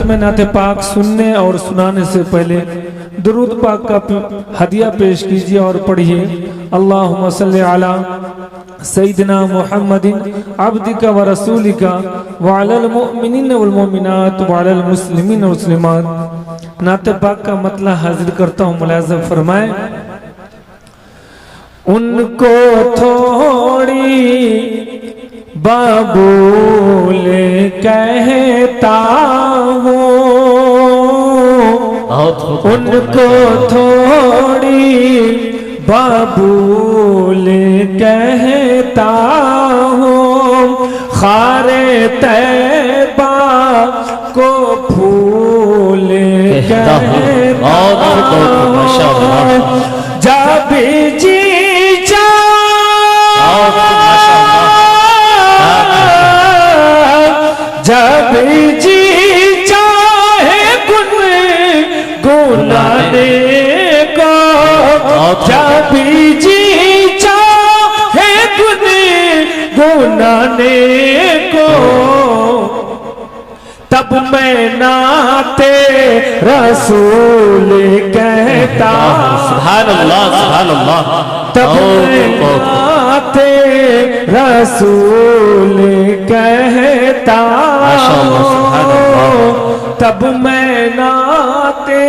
में नाते पाक सुनने और सुनाने से पहले दुरूद पाक का हदिया पेश कीजिए और पढ़िए। अल्लाहुम्मा सल्ली अला सय्यिदिना मुहम्मदिन अब्दिका व रसूलिका व अलल मुमिनीन वल मुमिनात व अलल मुस्लिमीन व मुस्लिमात। नाते पाक का मतलब हाजिर करता हूँ, मुलाज़ा फरमाए। उनको थोड़ी बाबूल कहता हूँ, उनको थोड़ी बाबूल कहता हूँ, खारे तैबा को फूल कहता हूँ। जब जी जब जी चाहे गुनगुनाने को, जब जी चाहे गुनगुनाने को, तब मैं नाते रसूल कहता। सुभान अल्लाह, सुभान अल्लाह। तब मैं नाते रसूल कहता, तब मैं नाते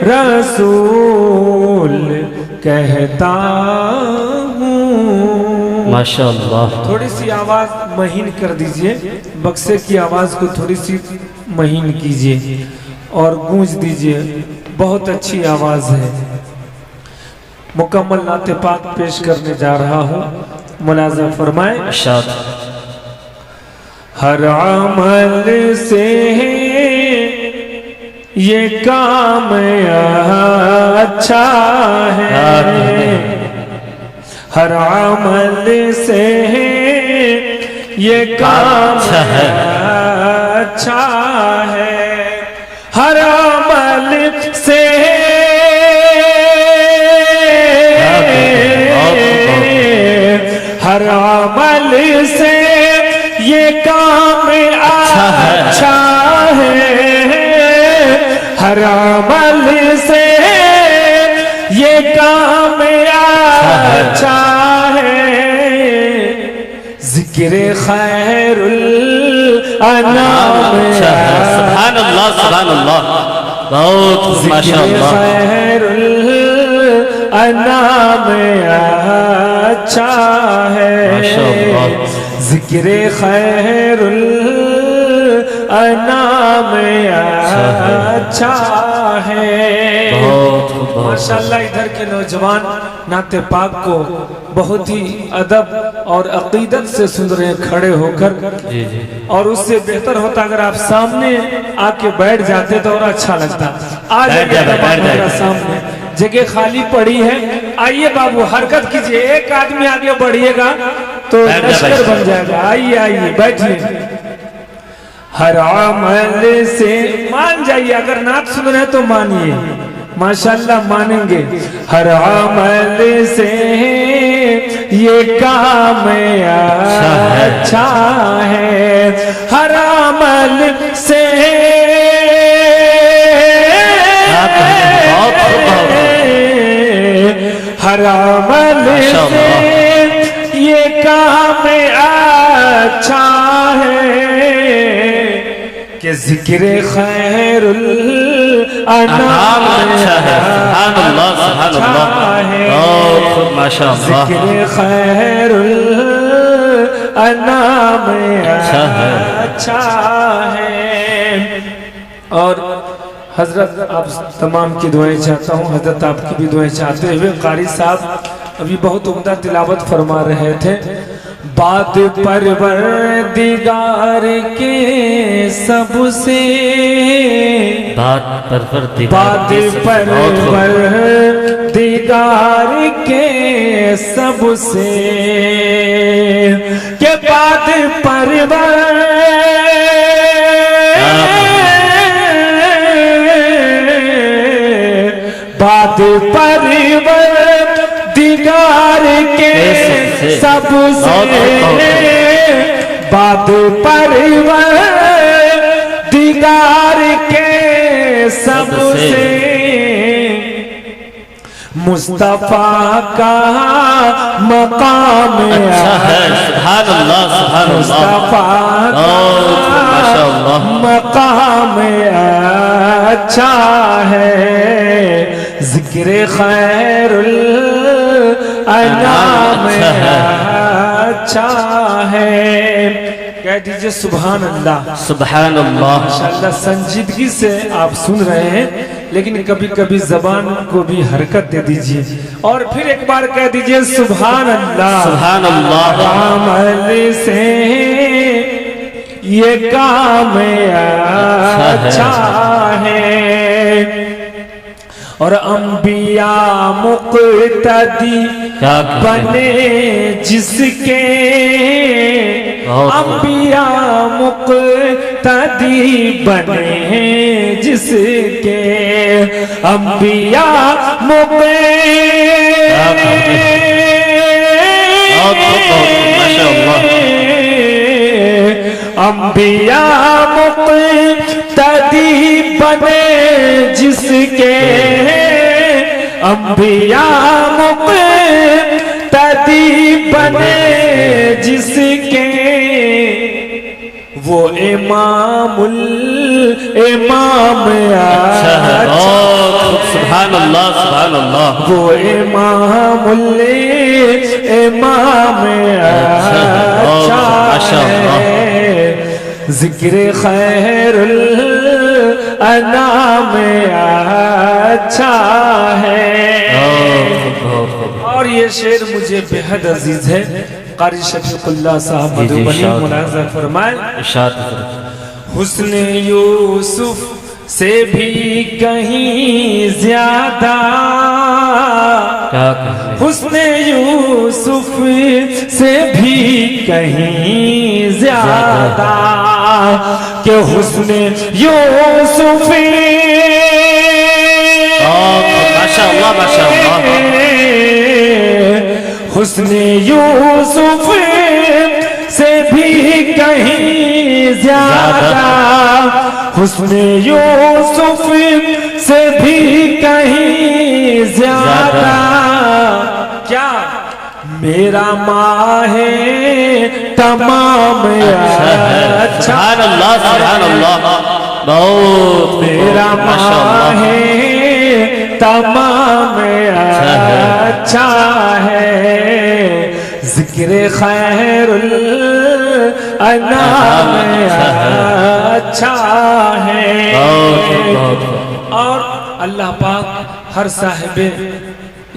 रसूल कहता हूँ। माशाअल्लाह। थोड़ी सी आवाज महीन कर दीजिए, बक्से की आवाज को थोड़ी सी महीन कीजिए और गूंज दीजिए। बहुत अच्छी आवाज है। मुकम्मल नाते पाक पेश करने जा रहा हूँ, मुलाज़ा फरमाए। हर अमल से ये काम अच्छा है, हर अमल से ये काम अच्छा है, हर अमल से हर अमल से ये काम अच्छा है, हर अमल से ये काम अच्छा है। जिक्र खैरुल अनाम, सुभान अल्लाह, सुभान अल्लाह। बहुत माशाअल्लाह। खैरुल अनाम अच्छा है, जिक्र खैरुल अनाम अच्छा है। माशाअल्लाह इधर के नौजवान नाते पाक को बहुत ही अदब और अकीदत से सुन रहे हैं खड़े होकर, और उससे बेहतर होता अगर आप सामने आके बैठ जाते तो और अच्छा लगता। आ जाइए सामने, जगह खाली पड़ी है। आइए बाबू, हरकत कीजिए, एक आदमी आगे बढ़िएगा तो लश्कर बन जाएगा। आइए आइए बैठिए। हर अमल से मान जाइए, अगर नात सुन रहे हैं तो मानिए, माशाअल्लाह मानेंगे। हर अमल से ये काम अच्छा है, हर अमल से हर अमल से ये काम अच्छा है कि जिक्र खैरुल अनाम अच्छा है। सुभान अल्लाह, सुभान अल्लाह। बहुत माशाअल्लाह। जिक्र खैरुल अनाम अच्छा है। और हजरत आप तमाम की दुआएं चाहता हूँ, हजरत आपकी भी दुआएं चाहते हुए कारी साहब अभी बहुत उम्दा तिलावत फरमा रहे थे। बात परवरदिगार के सबसे, बात परवरदिगार के सबसे, के बात परवरदिगार के सबसे, बात परवरदिगार सबसे मुस्तफा का मकाम अच्छा है, सुभान अल्लाह, सुभान अल्लाह। मुस्तफा का माशाअल्लाह। मकाम अच्छा है, जिक्र खैरुल अनाम अच्छा है। कह दीजिए सुभान अल्लाह, सुभान अल्लाह। माशाअल्लाह। संजीदगी से आप सुन रहे हैं, लेकिन कभी कभी जबान को भी हरकत दे दीजिए और फिर एक बार कह दीजिए सुभान अल्लाह, सुभान अल्लाह। अमल से ये काम अच्छा है और अंबिया मुक्तदी बने जिसके, अंबिया मुक्तदी बने जिसके, अंबिया अंबिया मुक्तदी बने जिसके, अंबिया मुक्तदी बने जिसके, वो इमामुल इमाम अच्छा है, सुभान अल्लाह, सुभान अल्लाह। वो इमामुल इमाम अच्छा है, जिक्र खैरुल अनाम अच्छा है। और ये शेर मुझे बेहद अजीज है। कारी शफीकुल्लाह साहब मधुबनी मुलाज़ा फरमाए, हुस्न यूसुफ से भी कहीं ज्यादा, हुस्न यूसुफ से भी कहीं ज्यादा, कि हुस्न यूसुफ माशाअल्लाह, माशाअल्लाह। हुस्न यूसुफ से भी कहीं ज्यादा, हुस्न यूसुफ से भी कहीं ज्यादा, क्या मेरा माहे तमाम अच्छा, सुभान अल्लाह, सुभान अल्लाह। बहुत मेरा माहे तमाम अच्छा है, जिक्र खैरुल अनाम अच्छा है। और अल्लाह पाक हर साहिब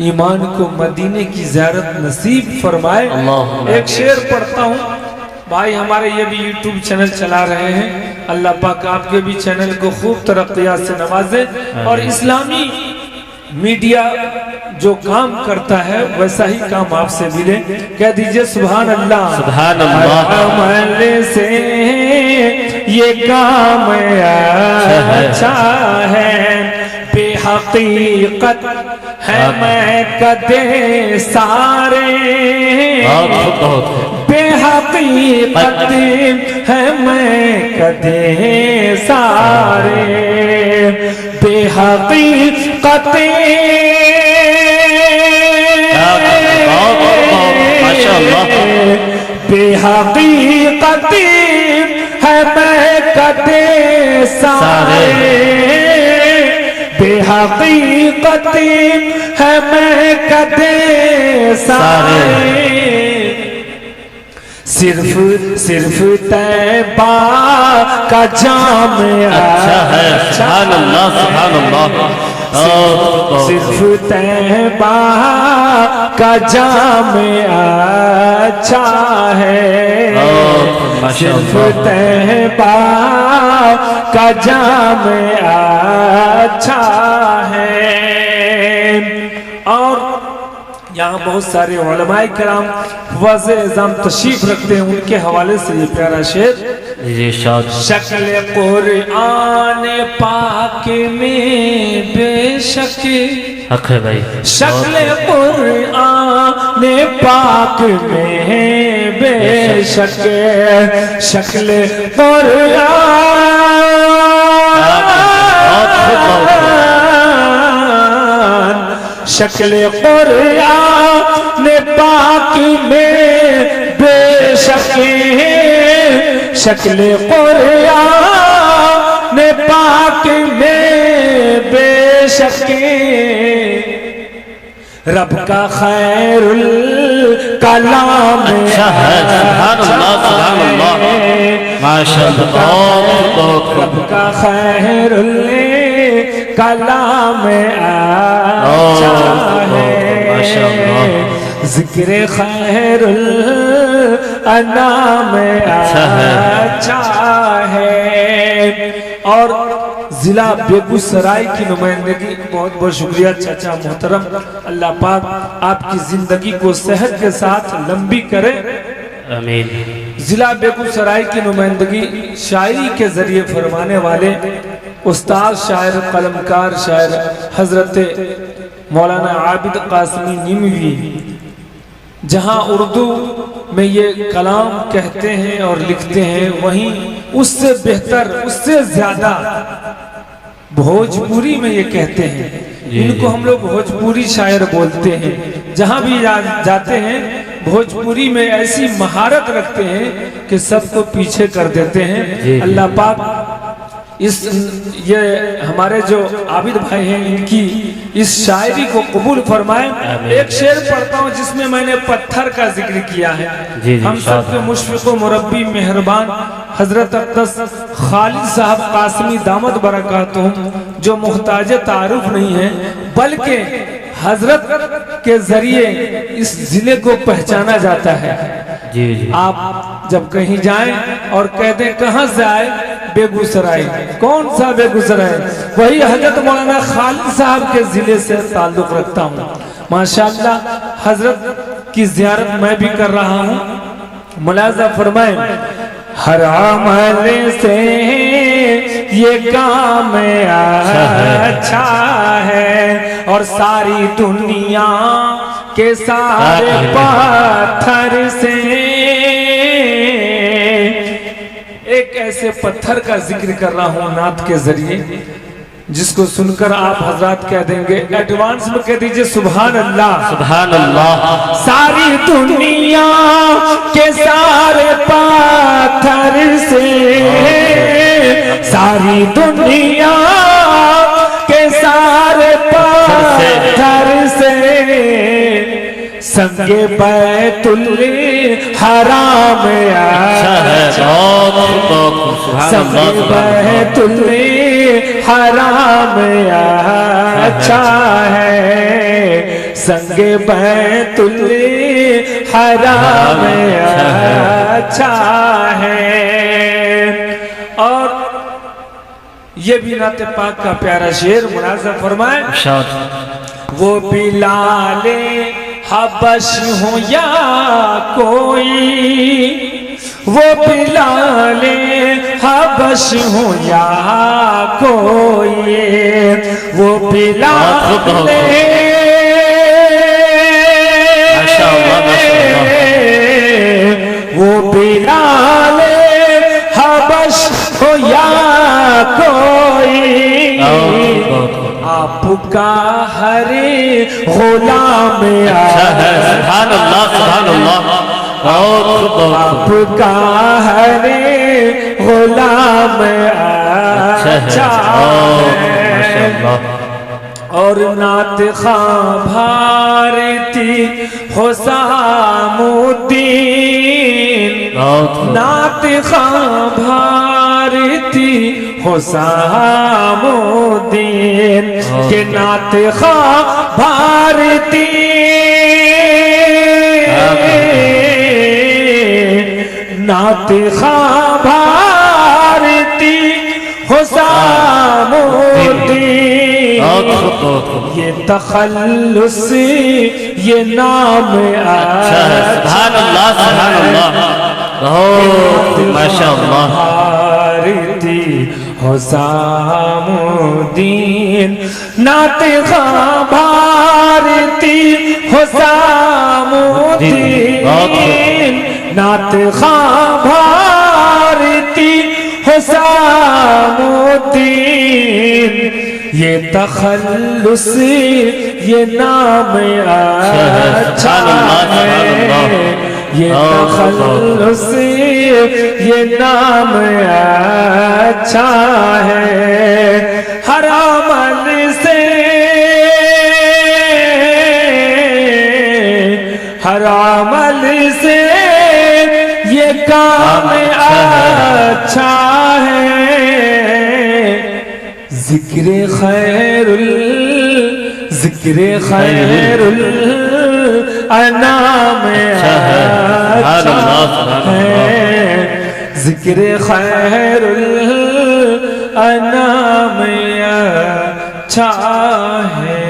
ईमान को मदीने की ज़ियारत नसीब फरमाए। एक शेर पढ़ता हूँ, भाई हमारे ये भी यूट्यूब चैनल चला रहे हैं, अल्लाह पाक आपके भी चैनल को खूब तरक्कियात से नवाजे और इस्लामी मीडिया जो काम करता है वैसा ही काम आपसे मिले। कह दीजिए सुभान अल्लाह, सुभान अल्लाह। अमल से ये काम अच्छा है, बेहकीकत है मैं कदे सारे, बेहकीकत है मैं कदे सारे, बेहकीकत बेहकीकत है मैं कदे सारे, बेहकीकत है मैं कदे सारे, सिर्फ तैबा का जाम अच्छा है, सुभान अल्लाह, सुभान अल्लाह। सिर्फ तैबा का जाम अच्छा है, सिर्फ तैबा का जाम अच्छा है। और यहाँ बहुत सारे उलमाए किराम वज़-ए-ज़ाम तशरीफ रखते हैं, उनके हवाले से ये प्यारा शेर, शक्ल कुरआन पाक में बेशक, हक है भाई, शक्ल कुरआन पाक में बेशक, शक्ल कुरआन شکل قرآن پاک میں بے شک شکل قرآن پاک میں بے شک رب کا خیر الکلام اچھا ہے سبحان اللہ سبحان اللہ ماشاءاللہ رب کا خیر الکلام اچھا ہے ذکر خیر الانام اچھا ہے اور ضلع بیگوسرائے کی نمائندگی بہت بہت شکریہ چچا محترم اللہ پاک آپ کی زندگی کو صحت کے ساتھ لمبی کرے آمین ضلع بیگوسرائے کی نمائندگی شاعری کے ذریعے فرمانے والے استاد شاعر قلمکار شاعر حضرت مولانا عابد قاسمی نیموی جہاں اردو میں یہ کلام کہتے ہیں اور لکھتے ہیں وہیں اس سے بہتر اس سے زیادہ بھوجپوری میں یہ کہتے ہیں ان کو ہم لوگ بھوجپوری شاعر بولتے ہیں جہاں بھی جاتے ہیں بھوجپوری میں ایسی مہارت رکھتے ہیں کہ سب کو پیچھے کر دیتے ہیں اللہ پاک یہ ہمارے جو عابد بھائی ہیں ان کی اس شاعری کو قبول فرمائے ایک شعر پڑھتا ہوں جس میں میں نے پتھر کا ذکر کیا ہے ہم سب کے مشفق و مربی مہربان حضرت اقدس خالد صاحب قاسمی دامت برکاتہم جو محتاج تعارف نہیں ہے بلکہ حضرت کے ذریعے اس ضلع کو پہچانا جاتا ہے آپ جب کہیں جائیں اور کہہ دیں کہاں سے آئے بیگوسرائے کون سا بیگوسرائے وہی حضرت مولانا خالد صاحب کے ضلع سے تعلق رکھتا ہوں ماشاءاللہ حضرت کی زیارت میں بھی کر رہا ہوں ملاحظہ فرمائیں ہر عمل سے یہ کام اچھا ہے اور ساری دنیا کے سارے پتھر سے ایک ایسے پتھر کا ذکر کر رہا ہوں نعت کے ذریعے جس کو سن کر آپ حضرات کہہ دیں گے ایڈوانس میں کہہ دیجئے سبحان اللہ سبحان اللہ ساری دنیا کے سارے پتھر سے ساری دنیا کے سارے پتھر سے سنگ بیت الحرام سنگ بیت الحرام اچھا ہے سنگ بیت الحرام اچھا ہے اور یہ بھی نعت پاک کا پیارا شعر ملاحظہ فرمائیں وہ بلال حبش ہوں یا کوئی وہ بلال حبش ہوں یا کوئی وہ بلال وہ بلال حبش ہو یا کوئی آپ کا ہر غلام سبحان اللہ سبحان اللہ آپ کا ہر غلام اچھا ہے اور نعت خواں بھارتی حسام الدین نعت خواں بھارتی حسام الدین کہ نعت خواں بھارتی نعت خواں بھارتی حسام الدین یہ تخلص یہ نام سبحان اللہ سبحان اللہ ماشاءاللہ بھارتی حسام الدین نعت خواں بھارتی حسام الدین نعت خواں بھارتی حسام الدین یہ تخلص یہ نام اچھا ہے یہ تخلص یہ نام اچھا ہے ہر عمل سے ہر عمل سے یہ کام اچھا ہے ذکر خیر الانام اچھا ہے ذکر خیر الانام اچھا ہے